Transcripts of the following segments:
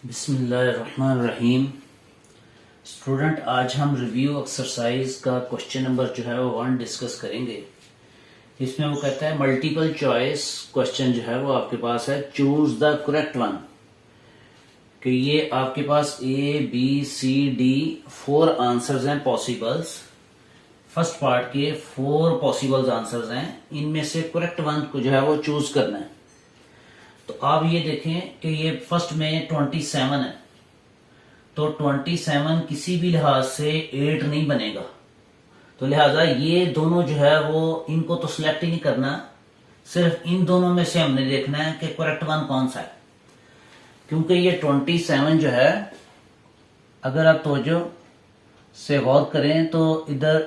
बिस्मिल्लाहिर्रहमानिर्रहीम। स्टूडेंट, आज हम रिव्यू एक्सरसाइज का क्वेश्चन नंबर जो है वो 1 डिस्कस करेंगे। इसमें वो कहता है मल्टीपल चॉइस क्वेश्चन जो है वो आपके पास है, चूज द करेक्ट वन। कि ये आपके पास A, B, C, D 4 answers हैं पॉसिबल्स। फर्स्ट पार्ट के 4 पॉसिबल्स आंसर्स हैं, इनमें से करेक्ट वन को जो है वो चूज करना है। तो आप ये देखें कि ये फर्स्ट में 27 है, तो 27 किसी भी लिहाज से 8 नहीं बनेगा। तो लिहाजा ये दोनों जो है वो इनको तो सिलेक्ट ही नहीं करना, सिर्फ इन दोनों में से हमने देखना है कि करेक्ट वन कौन सा है। क्योंकि ये 27 जो है, अगर आप तवज्जो से गौर करें तो इधर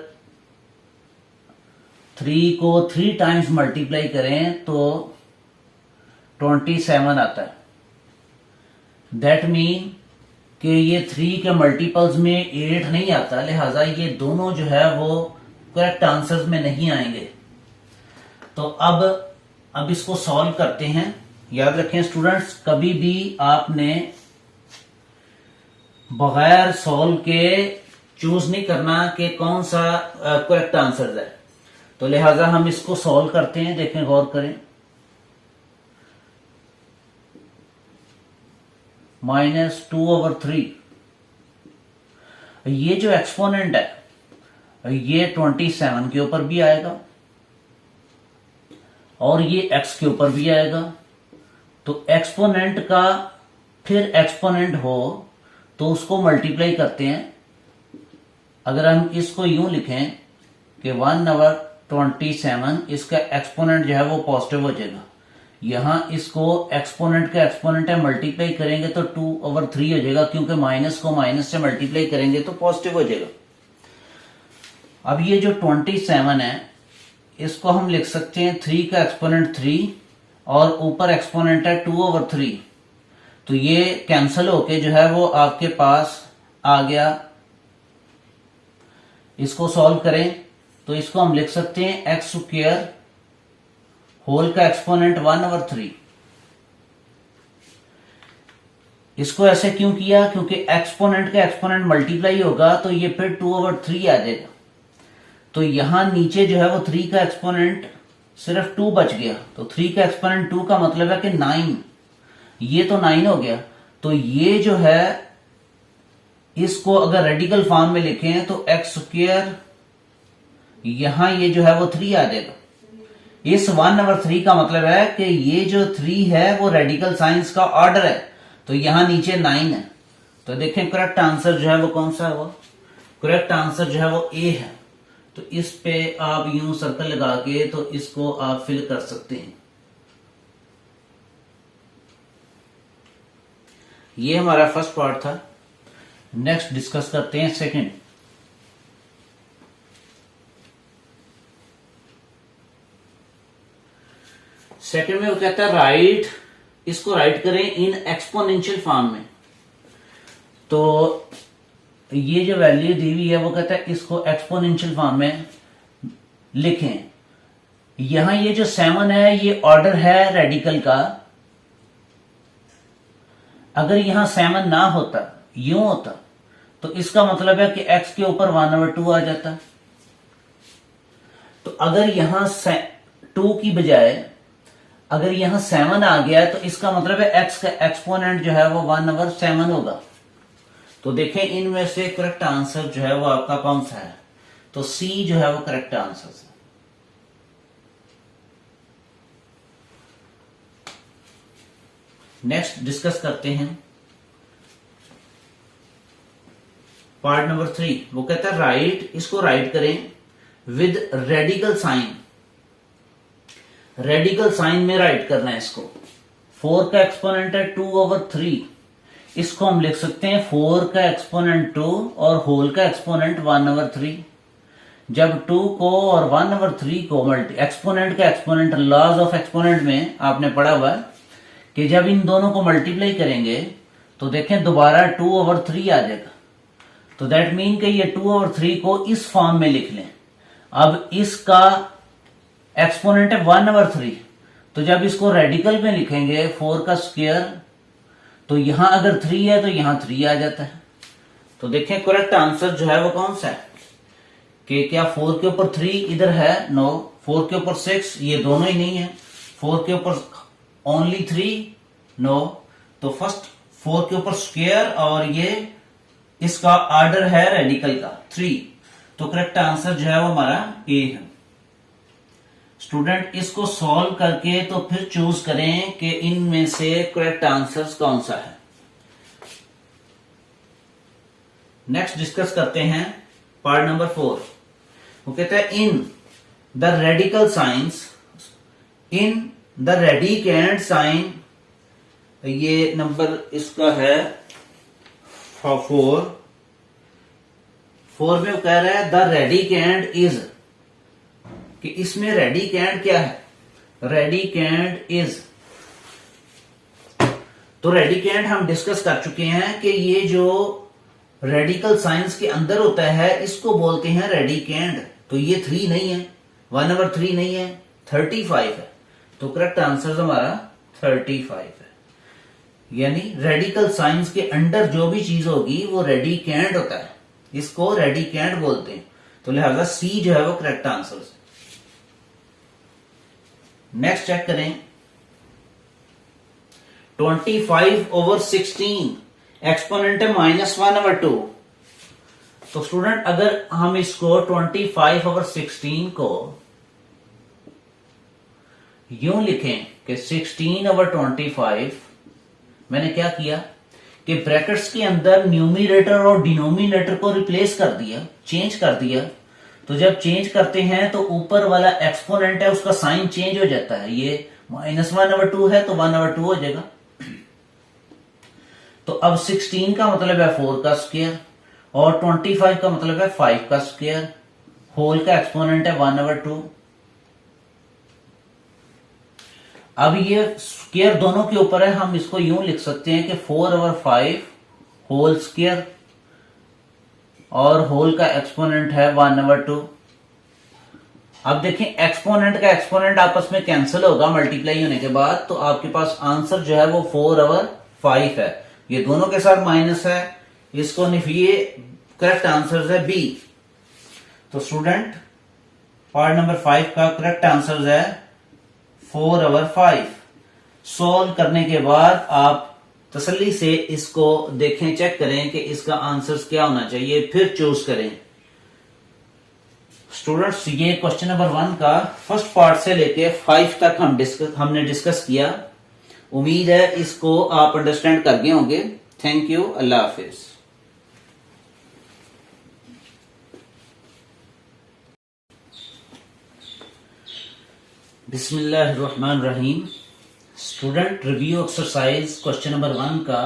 3 को 3 टाइम्स मल्टीप्लाई करें तो 27 आता है। दैट मीन कि ये 3 के मल्टीपल्स में 8 नहीं आता, लिहाजा ये दोनों जो है वो करेक्ट आंसर्स में नहीं आएंगे। तो अब इसको सॉल्व करते हैं। याद रखें स्टूडेंट्स, कभी भी आपने बगैर सॉल्व के चूज नहीं करना कि कौन सा करेक्ट आंसर है। तो लिहाजा हम इसको सॉल्व करते हैं। देखें, गौर करें। -2/3, ये जो एक्सपोनेंट है ये 27 के ऊपर भी आएगा और ये x के ऊपर भी आएगा। तो एक्सपोनेंट का फिर एक्सपोनेंट हो तो उसको मल्टीप्लाई करते हैं। अगर हम इसको यूं लिखें कि 1/27, इसका एक्सपोनेंट जो है वो पॉजिटिव हो जाएगा। यहां इसको एक्सपोनेंट का एक्सपोनेंट है, मल्टीप्लाई करेंगे तो 2/3 हो जाएगा, क्योंकि माइनस को माइनस से मल्टीप्लाई करेंगे तो पॉजिटिव हो जाएगा। अब ये जो 27 है इसको हम लिख सकते हैं 3 का एक्सपोनेंट 3 और ऊपर एक्सपोनेंट है 2/3। तो ये कैंसिल होके जो है वो आपके पास आ गया। इसको सॉल्व करें तो इसको हम लिख सकते हैं x² होल का एक्सपोनेंट 1/3। इसको ऐसे क्यों किया? क्योंकि एक्सपोनेंट का एक्सपोनेंट मल्टीप्लाई होगा तो ये फिर 2/3 आ जाएगा। तो यहां नीचे जो है वो 3 का एक्सपोनेंट सिर्फ 2 बच गया। तो 3 का एक्सपोनेंट 2 का मतलब है कि 9, ये तो 9 हो गया। तो ये जो है इसको अगर रेडिकल फॉर्म में लिखें तो x², यहां ये जो है वो 3 आ जाएगा। इस 1/3 का मतलब है कि ये जो 3 है वो रेडिकल साइंस का ऑर्डर है, तो यहां नीचे 9 है। तो देखें करेक्ट आंसर जो है वो कौन सा है, वो करेक्ट आंसर जो है वो A है। तो इस पे आप यूं सर्कल लगा के तो इसको आप फिल कर सकते हैं। ये हमारा फर्स्ट पार्ट था। नेक्स्ट डिस्कस करते हैं सेकंड। सेकंड में वो कहता है राइट, इसको राइट करें इन एक्सपोनेंशियल फॉर्म में। तो ये जो वैल्यू दी हुई है वो कहता है इसको एक्सपोनेंशियल फॉर्म में लिखें। यहां ये जो 7 है ये ऑर्डर है रेडिकल का। अगर यहां 7 ना होता, यूं होता, तो इसका मतलब है कि x के ऊपर 1/2 आ जाता। तो अगर यहां 2 की बजाय अगर यहां 7 आ गया तो इसका मतलब है x का एक्सपोनेंट जो है वो 1/7 होगा। तो देखें इनमें से करेक्ट आंसर जो है वो आपका कौन सा है? तो C जो है वो करेक्ट आंसर है। नेक्स्ट डिस्कस करते हैं पार्ट नंबर 3। वो कहता है राइट, इसको राइट करें with radical sign. Radical sign में राइट करना है इसको। 4 का एक्सपोनेंट है 2/3, इसको हम लिख सकते हैं 4 का एक्सपोनेंट 2 और होल का एक्सपोनेंट 1/3। जब 2 को और 1/3 को एक्सपोनेंट का एक्सपोनेंट, लॉज ऑफ एक्सपोनेंट में आपने पढ़ा हुआ है कि जब इन दोनों को मल्टीप्लाई करेंगे तो देखें दोबारा 2/3 आ जाएगा। तो दैट मीन कि ये 2/3 को इस फॉर्म में लिख लें। अब इसका एक्सपोनेंट है 1/3, तो जब इसको रेडिकल में लिखेंगे 4 का स्क्वायर तो यहां अगर 3 है तो यहां 3 आ जाता है। तो देखें करेक्ट आंसर जो है वो कौन सा है कि क्या 4 के ऊपर 3 इधर है? नो। 4 के ऊपर 6 ये दोनों ही नहीं है। 4 के ऊपर ओनली 3 नो। तो फर्स्ट 4 के ऊपर स्क्वायर और ये इसका ऑर्डर है रेडिकल का 3। तो करेक्ट आंसर जो है वो हमारा ए है। स्टूडेंट इसको सॉल्व करके तो फिर चूज करें कि इनमें से करेक्ट आंसर कौन सा है। नेक्स्ट डिस्कस करते हैं पार्ट नंबर 4। वो कहते हैं in the radical science, in the radicand sign, ये नंबर इसका है 4 में वो कह रहा है द रेडिकेंड इज, कि इसमें रेडिकेंड क्या है? Radicand is. तो रेडिकेंड हम डिस्कस कर चुके हैं कि ये जो रेडिकल साइंस के अंदर होता है इसको बोलते हैं रेडिकेंड। तो ये 3 नहीं है, 1/3 नहीं है, 35 है। तो करेक्ट आंसर हमारा 35 है। यानी रेडिकल साइंस के अंडर जो भी चीज होगी वो रेडिकेंड होता है, इसको रेडिकेंड बोलते हैं। तो लिहाजा सी जो है वो करेक्ट आंसर है। नेक्स्ट चेक करें 25/16 एक्सपोनेंट है -1/2। तो स्टूडेंट अगर हम इसको 25/16 को यूं लिखें कि 16/25, मैंने क्या किया कि ब्रैकेट्स के अंदर न्यूमरेटर और डिनोमिनेटर को रिप्लेस कर दिया, चेंज कर दिया। तो जब चेंज करते हैं तो ऊपर वाला एक्सपोनेंट है उसका साइन चेंज हो जाता है। ये -1/2 है तो 1/2 हो जाएगा। तो अब 16 का मतलब है 4 का स्क्वायर और 25 का मतलब है 5 का स्क्वायर, होल का एक्सपोनेंट है 1/2। अब ये स्क्वायर दोनों के ऊपर है, हम इसको यूं लिख सकते हैं कि 4/5 होल स्क्वायर और होल का एक्सपोनेंट है 1/2। अब देखें एक्सपोनेंट का एक्सपोनेंट आपस में कैंसिल होगा मल्टीप्लाई होने के बाद, तो आपके पास आंसर जो है वो 4/5 है। ये दोनों के साथ माइनस है, इसको निफिए, करेक्ट आंसर है बी। तो स्टूडेंट पार्ट नंबर 5 का करेक्ट आंसर है 4/5। सॉल्व करने के बाद आप तसल्ली से इसको देखें, चेक करें कि इसका आंसर क्या होना चाहिए, फिर चूज करें। स्टूडेंट्स ये क्वेश्चन नंबर 1 का फर्स्ट पार्ट से लेके 5 तक हमने डिस्कस किया। उम्मीद है इसको आप अंडरस्टैंड कर गए होंगे। थैंक यू, अल्लाह हाफिज। बिस्मिल्लाहिर्रहमानिर्रहीम। Student review exercise question number 1 का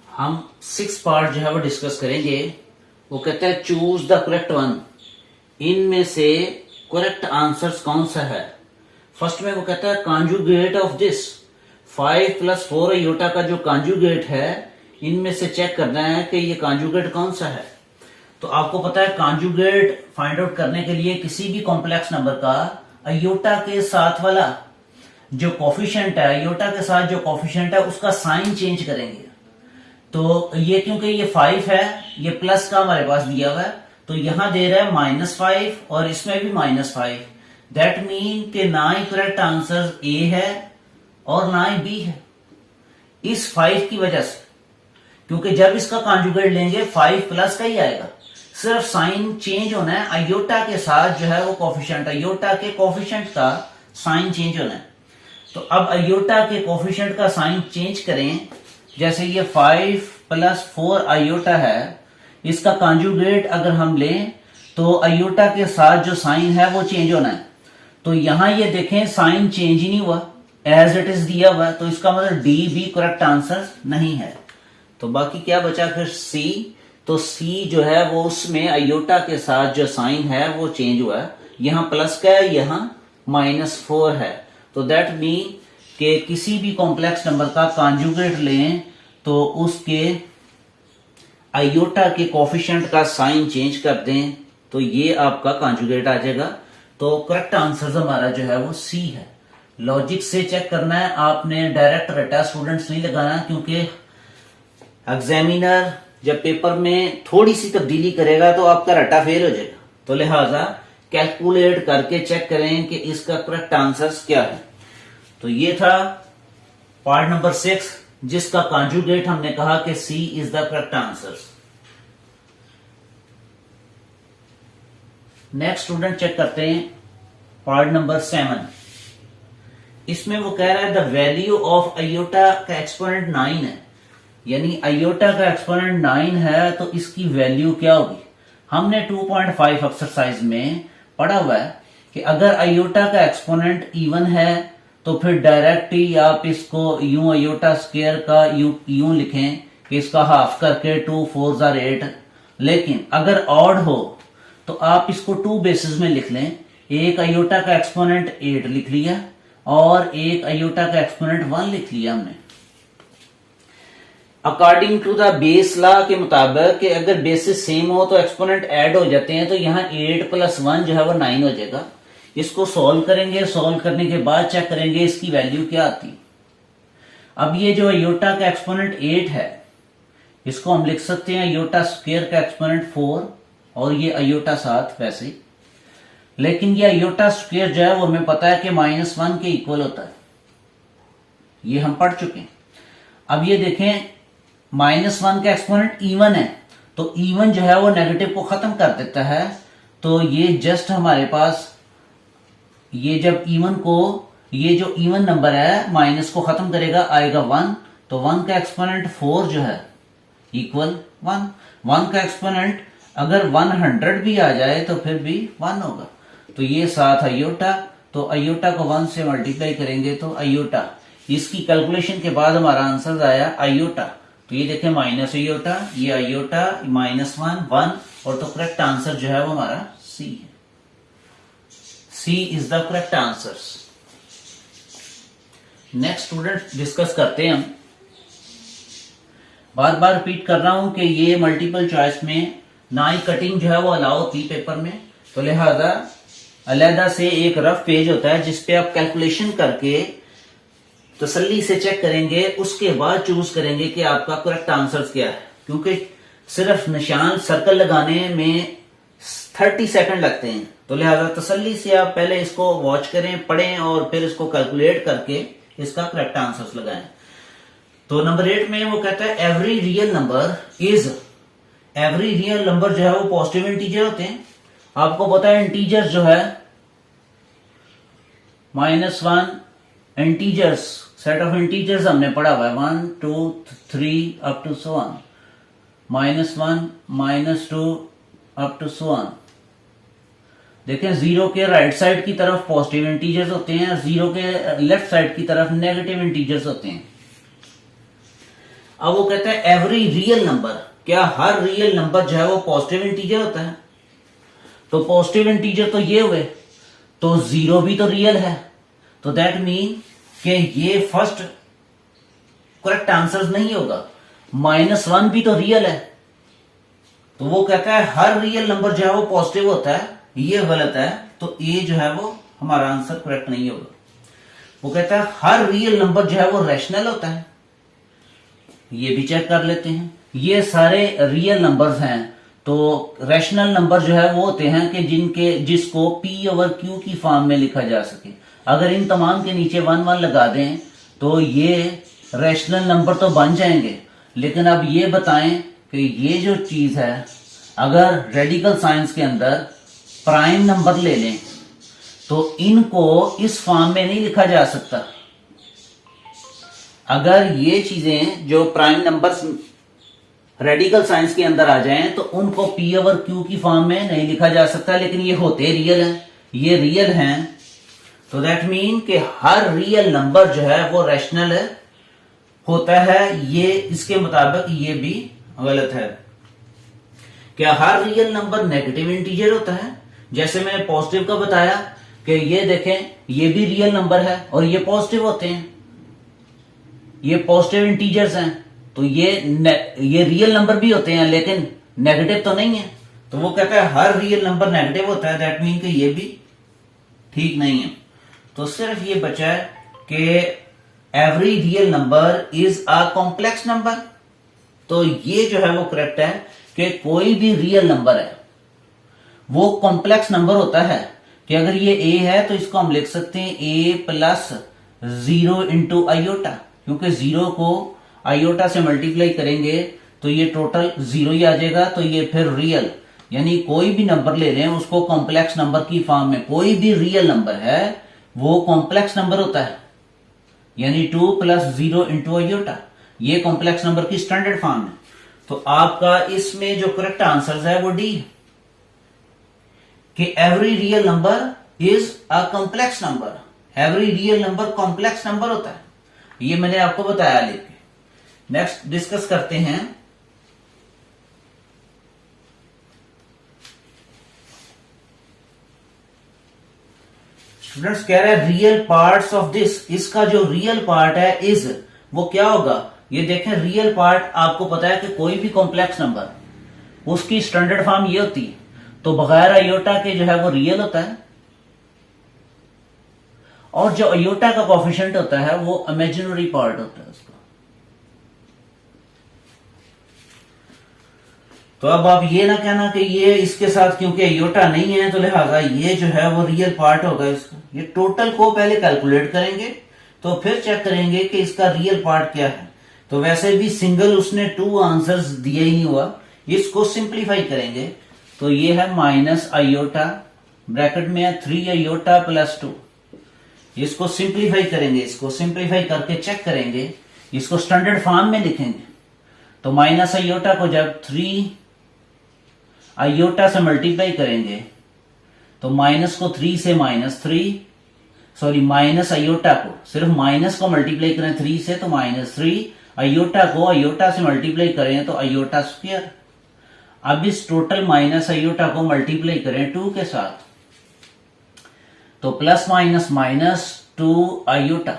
हम 6 पार्ट जो है वो डिस्कस करेंगे। वो कहता है चूज द करेक्ट वन, इनमें से करेक्ट आंसर कौन सा है। फर्स्ट में वो कहता है कॉन्जुगेट ऑफ दिस, 5 + 4 आयोटा का जो कॉन्जुगेट है इनमें से चेक करना है कि ये कॉन्जुगेट कौन सा है। तो आपको पता है कॉन्जुगेट फाइंड आउट करने के लिए किसी भी कॉम्प्लेक्स नंबर का आयोटा के साथ वाला जो कोफिशिएंट है, आयोटा के साथ जो कोफिशिएंट है उसका साइन चेंज करेंगे। तो ये क्योंकि ये 5 है, ये प्लस का हमारे पास दिया हुआ है, तो यहां दे रहा है -5 और इसमें भी -5। दैट मीन कि ना ही करेक्ट आंसर ए है और ना ही बी है, इस 5 की वजह से। क्योंकि जब इसका कॉन्जुगेट लेंगे 5 प्लस का ही आएगा, सिर्फ साइन चेंज होना है। आयोटा के साथ जो है वो कोफिशिएंट, आयोटा के कोफिशिएंट का साइन चेंज होना है। तो अब आयोटा के कोफिशिएंट का साइन चेंज करें। जैसे ये 5 + 4 आयोटा है, इसका कॉन्जुगेट अगर हम लें तो आयोटा के साथ जो साइन है वो चेंज होना है। तो यहां ये देखें साइन चेंज ही नहीं हुआ, एज इट इज दिया हुआ है, तो इसका मतलब डी भी करेक्ट आंसर नहीं है। तो बाकी क्या बचा फिर सी। तो सी जो है वो उसमें आयोटा के साथ जो साइन है वो चेंज हुआ है, यहां प्लस का है, यहां -4 है। तो दैट मीन कि किसी भी कॉम्प्लेक्स नंबर का कॉन्जुगेट लें तो उसके आयोटा के कोफिशिएंट का साइन चेंज कर दें तो ये आपका कॉन्जुगेट आ जाएगा। तो करेक्ट आंसर हमारा जो है वो सी है। लॉजिक से चेक करना है, आपने डायरेक्ट रटा स्टूडेंट्स नहीं लगाना, क्योंकि एग्जामिनर जब पेपर में थोड़ी सी तब्दीली करेगा तो आपका रटा फेल हो जाएगा। तो लिहाजा कैलकुलेट करके चेक करें कि इसका करेक्ट आंसर क्या है। तो ये था पार्ट नंबर 6, जिसका कॉन्जुगेट हमने कहा कि C is the correct answer. Next student check करते हैं पार्ट नंबर 7। इसमें वो कह रहा है द वैल्यू ऑफ आयोटा का एक्सपोनेंट 9 है, यानी आयोटा का एक्सपोनेंट 9 है तो इसकी वैल्यू क्या होगी। हमने 2.5 एक्सरसाइज में पढ़ा हुआ है कि अगर आयोटा का एक्सपोनेंट इवन है तो फिर डायरेक्ट ही आप इसको यूं आयोटा स्क्वायर का यूं लिखें कि इसका हाफ करके 2 4 8। लेकिन अगर ऑड हो तो आप इसको 2 बेसिस में लिख लें। एक आयोटा का एक्सपोनेंट 8 लिख लिया और एक आयोटा का एक्सपोनेंट 1 लिख लिया हमने। According to the base law के मुताबिक कि अगर बेसिस सेम हो तो एक्सपोनेंट ऐड हो जाते हैं, तो यहाँ 8 + 1 जो है वो 9 हो जाएगा। इसको सॉल्व करेंगे, सॉल्व करने के बाद चेक करेंगे इसकी वैल्यू क्या आती। अब ये जो आयोटा का एक्सपोनेंट 8 है इसको हम लिख सकते हैं आयोटा स्क्वायर का एक्सपोनेंट 4 और ये आयोटा 7 वैसे। लेकिन ये आयोटा स्क्वायर जो है वो हमें पता है कि -1 के इक्वल होता है, ये हम पढ़ चुके हैं। अब ये देखें -1 का एक्सपोनेंट इवन है, तो इवन जो है वो नेगेटिव को खत्म कर देता है। तो ये जस्ट हमारे पास ये जब इवन को, ये जो इवन नंबर है माइनस को खत्म करेगा, आएगा 1। तो 1 का एक्सपोनेंट 4 जो है इक्वल 1। 1 का एक्सपोनेंट अगर 100 भी आ जाए तो फिर भी 1 होगा। तो ये 7 आयोटा, तो आयोटा को 1 से मल्टीप्लाई करेंगे तो आयोटा, इसकी कैलकुलेशन के बाद हमारा आंसर आया आयोटा। तो ये देखें माइनस आयोटा, ये आयोटा, -1 1, और तो करेक्ट आंसर जो है वो हमारा सी है। C is the correct answer. Next student discuss करते हैं हम। बार बार रिपीट कर रहा हूं कि ये मल्टीपल चॉइस में ना ही कटिंग जो है वो अलाउ होती पेपर में, तो लिहाजा अलहदा से एक रफ पेज होता है जिसपे आप कैलकुलेशन करके तसल्ली से चेक करेंगे, उसके बाद चूज करेंगे कि आपका करेक्ट आंसर क्या है। क्योंकि सिर्फ निशान सर्कल लगाने में 30 सेकंड लगते हैं, तो लिहाजा तसल्ली से आप पहले इसको वॉच करें, पढ़ें और फिर इसको कैलकुलेट करके इसका करेक्ट आंसर लगाएं। तो नंबर 8 में वो कहता है every real number is, every real number जो है वो पॉजिटिव इंटीजर होते हैं। आपको पता है इंटीजर जो है -1 इंटीजर्स, सेट ऑफ इंटीजर्स हमने पढ़ा हुआ है 1 2 3 up to so on, -1 -2 up to so on। देखें जीरो के राइट साइड की तरफ पॉजिटिव इंटीजर्स होते हैं, जीरो के लेफ्ट साइड की तरफ नेगेटिव इंटीजर्स होते हैं। अब वो कहता है एवरी रियल नंबर, क्या हर रियल नंबर जो है वो पॉजिटिव इंटीजर होता है। तो पॉजिटिव इंटीजर तो ये हुए, तो 0 भी तो रियल है, तो दैट मीन कि ये फर्स्ट करेक्ट आंसर नहीं होगा। -1 भी तो रियल है, तो वो कहता है हर रियल नंबर जो है वो पॉजिटिव होता है, ये गलत है, तो ए जो है वो हमारा आंसर करेक्ट नहीं होगा। वो कहता है हर रियल नंबर जो है वो रैशनल होता है, ये भी चेक कर लेते हैं। ये सारे रियल नंबर्स हैं, तो रैशनल नंबर जो है वो होते हैं कि जिसको P/Q की फॉर्म में लिखा जा सके। अगर इन तमाम के नीचे 1 1 लगा दें तो ये रैशनल नंबर तो बन जाएंगे। लेकिन अब ये बताएं कि ये जो चीज है, अगर रेडिकल साइंस के अंदर प्राइम नंबर ले लें तो इनको इस फॉर्म में नहीं लिखा जा सकता। अगर ये चीजें जो प्राइम नंबर्स रेडिकल साइंस के अंदर आ जाएं तो उनको P/Q की फॉर्म में नहीं लिखा जा सकता, लेकिन ये होते रियल हैं, ये रियल हैं। तो दैट मीन कि हर रियल नंबर जो है वो रैशनल होता है। ये इसके मुताबिक ये भी गलत है। क्या हर रियल नंबर नेगेटिव इंटीजर होता है? जैसे मैंने पॉजिटिव का बताया कि ये देखें, ये भी रियल नंबर है और ये पॉजिटिव होते हैं, ये पॉजिटिव इंटीजर्स हैं, तो ये रियल नंबर भी होते हैं लेकिन नेगेटिव तो नहीं है। तो वो कहता है हर रियल नंबर नेगेटिव होता है, दैट मीन कि ये भी ठीक नहीं है। तो सिर्फ ये बचा है कि every real number is a complex number. तो ये जो है वो करेक्ट है कि कोई भी रियल नंबर है वो कॉम्प्लेक्स नंबर होता है। कि अगर ये a है तो इसको हम लिख सकते हैं a प्लस 0 इंटू आयोटा, क्योंकि 0 को आयोटा से मल्टीप्लाई करेंगे तो ये टोटल 0 ही आ जाएगा। तो ये फिर रियल, यानी कोई भी नंबर ले रहे हैं उसको कॉम्प्लेक्स नंबर की फॉर्म में, कोई भी रियल नंबर है वो कॉम्प्लेक्स नंबर होता है, यानी 2 प्लस 0 इंटू आयोटा, ये कॉम्प्लेक्स नंबर की स्टैंडर्ड फॉर्म है। तो आपका इसमें जो करेक्ट आंसर है वो डी, कि every real number is a complex number. Every real number complex number होता है, ये मैंने आपको बताया लिख के। नेक्स्ट डिस्कस करते हैं स्टूडेंट्स, कह रहा है रियल पार्ट्स ऑफ दिस, इसका जो रियल पार्ट है इज, वो क्या होगा। ये देखें रियल पार्ट आपको पता है कि कोई भी कॉम्प्लेक्स नंबर उसकी स्टैंडर्ड फॉर्म ये होती है, तो बगैर अयोटा के जो है वो रियल होता है, और जो अयोटा का कोफिशिएंट होता है वो इमेजिनरी पार्ट होता है उसका। तो अब आप ये ना कहना कि ये इसके साथ क्योंकि अयोटा नहीं है तो लिहाजा ये जो है वो रियल पार्ट होगा इसका। ये टोटल को पहले कैलकुलेट करेंगे तो फिर चेक करेंगे कि इसका रियल पार्ट क्या है। तो वैसे भी सिंगल उसने 2 आंसर्स दिया ही नहीं हुआ, इसको सिंप्लीफाई करेंगे तो ये है माइनस अयोटा, ब्रैकेट में है 3 अयोटा प्लस 2। इसको सिंप्लीफाई करेंगे, इसको सिंप्लीफाई करके चेक करेंगे, इसको स्टैंडर्ड फॉर्म में लिखेंगे। तो माइनस अयोटा को जब 3 अयोटा से मल्टीप्लाई करेंगे तो माइनस को 3 से माइनस अयोटा को, सिर्फ माइनस को मल्टीप्लाई करें 3 से तो -3, अयोटा को अयोटा से मल्टीप्लाई करें तो अयोटा स्क्वायर। अब इस टोटल माइनस अयोटा को मल्टीप्लाई करें 2 के साथ तो प्लस माइनस माइनस 2 अयोटा,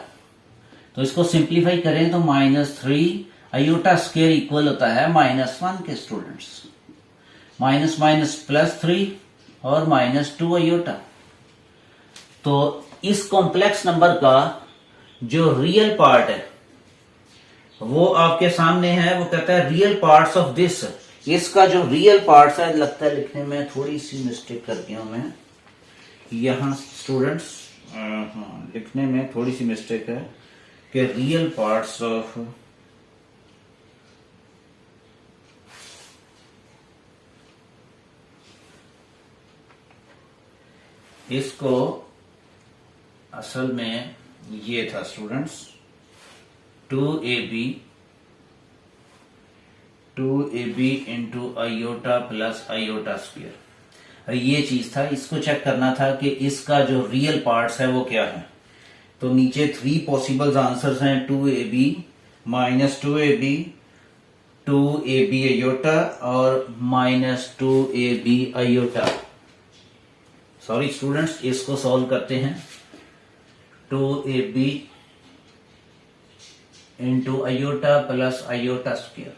तो इसको सिंप्लीफाई करें तो -3 अयोटा स्क्वायर इक्वल होता है -1 के। स्टूडेंट्स माइनस माइनस +3 और -2 अयोटा। तो इस कॉम्प्लेक्स नंबर का जो रियल पार्ट है वो आपके सामने है, वो कहता है रियल पार्ट्स ऑफ दिस। इसका जो रियल पार्ट्स है, लगता है लिखने में थोड़ी सी मिस्टेक कर दिया हूं मैं यहां स्टूडेंट्स, लिखने में थोड़ी सी मिस्टेक है कि रियल पार्ट्स ऑफ इसको असल में ये था students 2ab into iota plus iota square, ये चीज था। इसको चेक करना था कि इसका जो रियल पार्ट्स है वो क्या है। तो नीचे 3 पॉसिबल आंसर्स हैं, 2ab -2ab 2ab अयोटा और -2ab अयोटा। सॉरी स्टूडेंट्स, इसको सॉल्व करते हैं। 2ab into iota plus iota square.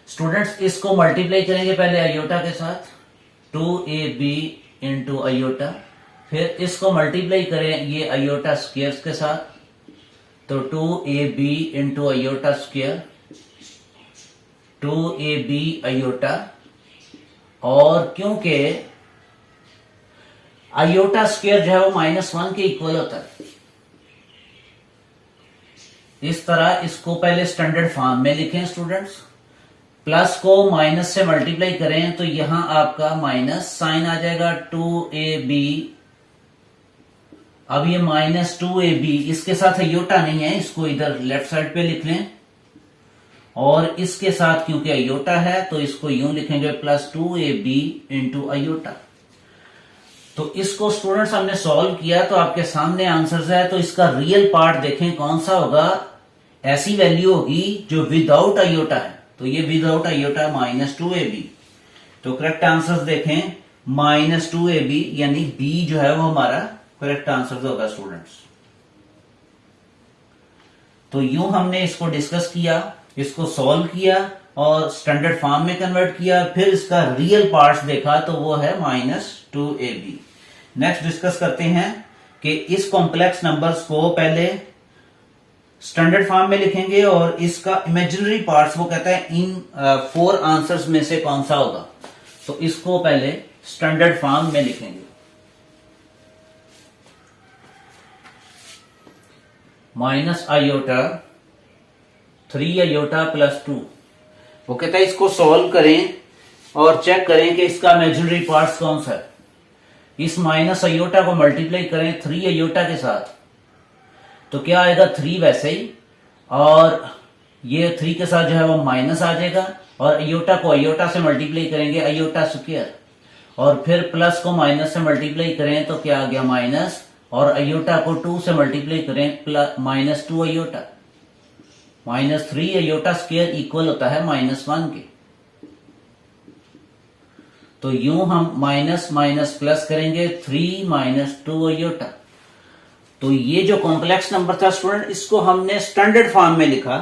Students इसको मल्टीप्लाई करेंगे पहले अयोटा के साथ, 2ab इंटू अयोटा, फिर इसको मल्टीप्लाई करें ये अयोटा स्क्वायर के साथ तो 2ab into aorta square 2ab iota, और क्योंकि अयोटा स्क्वायर जो है वो -1 के इक्वल होता है, इस तरह इसको पहले स्टैंडर्ड फॉर्म में लिखें स्टूडेंट्स। प्लस को माइनस से मल्टीप्लाई करें तो यहां आपका माइनस साइन आ जाएगा 2ab। अब ये -2ab, इसके साथ अयोटा नहीं है, इसको इधर लेफ्ट साइड पे लिख लें, और इसके साथ क्योंकि अयोटा है तो इसको यूं लिखेंगे +2ab इंटू अयोटा। तो इसको स्टूडेंट्स हमने सॉल्व किया तो आपके सामने आंसर्स है। तो इसका रियल पार्ट देखें कौन सा होगा, ऐसी वैल्यू होगी जो विदाउट अयोटा है, तो ये विदाउट अयोटा -2ab। तो करेक्ट आंसर्स देखें -2ab, यानी बी जो है वो हमारा करेक्ट आंसर होगा स्टूडेंट्स। तो यूं हमने इसको डिस्कस किया, इसको सॉल्व किया और स्टैंडर्ड फॉर्म में कन्वर्ट किया, फिर इसका रियल पार्ट्स देखा तो वो है -2ab। नेक्स्ट डिस्कस करते हैं कि इस कॉम्प्लेक्स नंबर्स को पहले स्टैंडर्ड फॉर्म में लिखेंगे और इसका इमेजिनरी पार्ट्स वो कहता है इन 4 आंसर्स में से कौन सा होगा, तो इसको पहले स्टैंडर्ड फॉर्म में लिखेंगे। माइनस आयोटा 3 आयोटा प्लस 2, वो कहता है इसको सॉल्व करें और चेक करें कि इसका इमेजिनरी पार्ट्स कौन सा है। इस माइनस आयोटा को मल्टीप्लाई करें 3 आयोटा के साथ, तो क्या आएगा 3 वैसे ही, और ये 3 के साथ जो है वो माइनस आ जाएगा, और आयोटा को आयोटा से मल्टीप्लाई करेंगे आयोटा स्क्वायर, और फिर प्लस को माइनस से मल्टीप्लाई करें तो क्या आ गया माइनस, और आयोटा को 2 से मल्टीप्लाई करें plus minus 2 iota, minus 3 iota square equal होता है -1 के। तो यूं हम माइनस माइनस प्लस करेंगे 3 माइनस 2 आयोटा। तो ये जो कॉम्प्लेक्स नंबर था स्टूडेंट, इसको हमने स्टैंडर्ड फॉर्म में लिखा।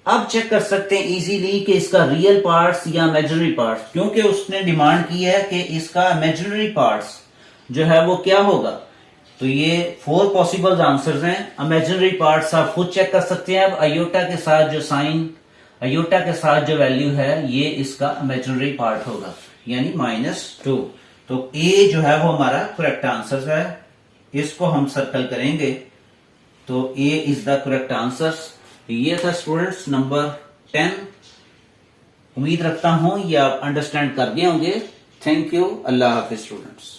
अब चेक कर सकते हैं इजीली कि इसका रियल पार्ट्स या इमेजिनरी पार्ट्स, क्योंकि उसने डिमांड की है कि इसका इमेजिनरी पार्ट्स जो है वो क्या होगा। तो ये 4 पॉसिबल आंसर्स हैं। इमेजिनरी पार्ट्स आप खुद चेक कर सकते हैं। अब आयोटा के साथ जो साइन, आयोटा के साथ जो वैल्यू है, ये इसका इमेजिनरी पार्ट होगा, यानी -2। तो ए जो है वो हमारा करेक्ट आंसर है, इसको हम सर्कल करेंगे, तो ए इज द करेक्ट आंसर। ये था स्टूडेंट्स नंबर 10। उम्मीद रखता हूं ये आप अंडरस्टैंड कर गए होंगे। Thank you. Allah Hafiz students.